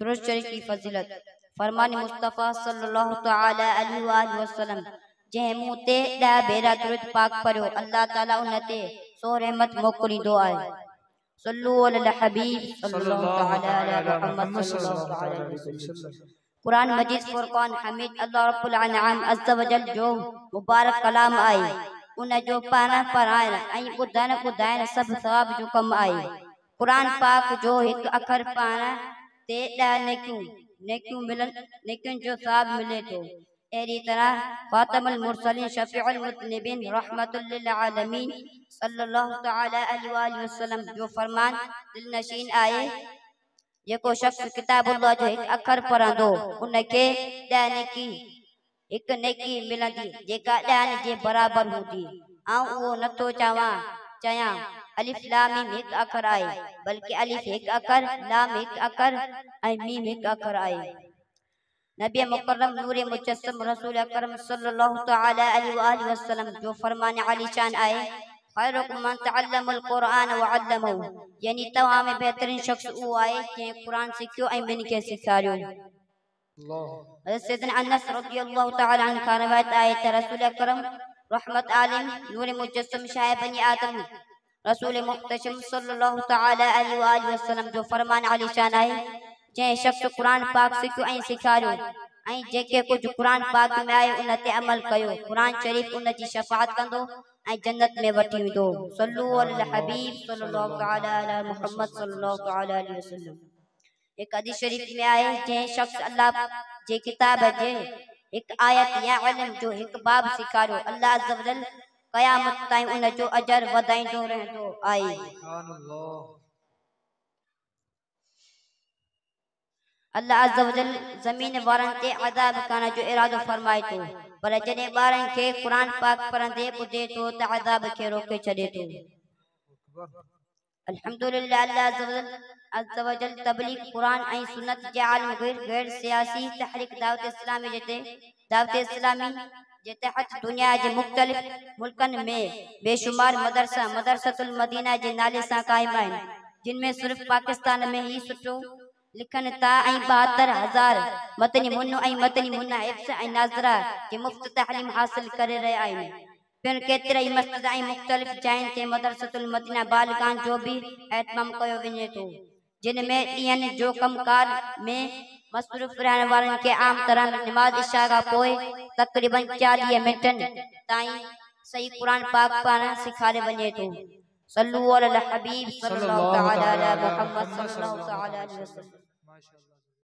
दुरूद शरीफ की फजीलत। फरमान मुस्तफ़ा सल्लल्लाहु तआला अलैहि वसल्लम जंहिं मूं ते 10 भेरा दुरूद पाक पढ़ियो अल्लाह ताला उन ते 100 रहमत मोकिलींदो आहे। सल्लु अलल हबीब सल्लल्लाहु तआला अला मुहम्मद सल्लल्लाहु तआला अलैहि वसल्लम। कुरान मजीद फुरकान हमीद अल्लाह रब्बुल अनाम अज़्ज़ व जल जो मुबारक कलाम आहे उन जो पाण पढ़ाइण ऐं ॿुधाइण सभु सवाब जो कम आहे। कुरान पाक जो हिकु अखर पाण ते 10 नेकियुनि जो सवाब मिले थो। अहिड़ी तरह ख़ातमुल मुरसलीन शफ़ीउल मुज़निबीन रहमतुल लिल आलमीन सल्लल्लाहु तआला अलैहि वसल्लम जो फरमान दिलनशीन आहे जेको शख्स किताबुल्लाह जो हिकु अखर पढ़ंदो उनखे 10 नेकी मिलंदी जेका 10 जे बराबर हूंदी। ऐं उहो नथो चयां अलिफ लाम मीम हिकु अखर आहे बल्कि अलिफ हिकु अखर लाम हिकु अखर ऐं मीम हिकु अखर आहे। नबी मुकर्रम नूर मुजस्सम रसूल अकरम सल्लल्लाहु तआला अलैहि वसल्लम जो फरमान आलीशान आहे खैरुकुम मन तअल्लमल कुरान व अल्लमहु यानी तव्हां में बेहतरीन शख्स उहो आहे जंहिं कुरान सिखियो ऐं ॿिनि खे सेखारियो। सैयदना अनस रज़ियल्लाहु तआला अन्हु खां रिवायत आहे त रसूल अकरम रहमत आलम नूर मुजस्सम शाह बनी आदम रसूल मुहतशम सल्लल्लाहु तआला अलैहि वसल्लम जो फरमान आलीशान आहे जंहिं शख्स कुरान पाक सिखियो ऐं सेखारियो ऐं जेके कुछ कुरान पाक में आहे उन ते अमल कयो कुरान शरीफ उन जी शफ़ाअत कंदो ऐं जन्नत में वठी वेंदो। सल्लु अलल हबीब सल्लल्लाहु तआला अला मुहम्मद सल्लल्लाहु तआला अलैहि वसल्लम। एक हदीस शरीफ में आहे जंहिं शख्स अल्लाह जे किताब जे हिकु आयत या इल्म जो हिकु बाब सेखारियो अल्लाह अज़्ज़ व जल क़यामत ताईं उन जो अजर वधाईंदो रहंदो आहे। अल्लाह अज़्ज़ व जल ज़मीन वारनि ते अज़ाब करण जो इरादो फरमाए थो पर जॾहिं ॿारनि खे कुरान पाक पढ़ंदे ॿुधे थो त अज़ाब खे रोके छॾे थो। अल्हम्दुलिल्लाह अल्लाह अज़्ज़ व जल तबलीग कुरान ऐं सुन्नत जे आलम गैर सियासी तहरीक दावत इस्लामी जे तहत दुनिया जे मुख़्तलिफ़ मुल्कनि में बेशुमार मदरसतुल मदीना जे नाले सां क़ाइम आहिनि जिन में सिर्फ़ पाकिस्तान में ही सुठो लिखनि था ऐं 72,000 मतनी मुन्नो ऐं मतनी मुन्ना हिफ्ज़ ऐं नाज़रा के मुफ़्त तालीम हासिल करे रहिया आहिनि। पिण केतिरई मस्जिद ऐं मुख़्तलिफ़ जायुनि ते मदरसतुल मदीना बालिगान जो भी एहतमाम कयो वञे थो जिन में ॾींहनि जो कमकार में मसरूफ़ रहण वारनि खे आम तरह निमाज़ इशा खां पोइ तक़रीबन 40 मिंटनि ताईं सही कुरान पाक पढ़ण सेखारे वञे थो। सल्लु अलल हबीब सल्लल्लाहु तआला अला मुहम्मद सल्लल्लाहु तआला अलैहि वसल्लम।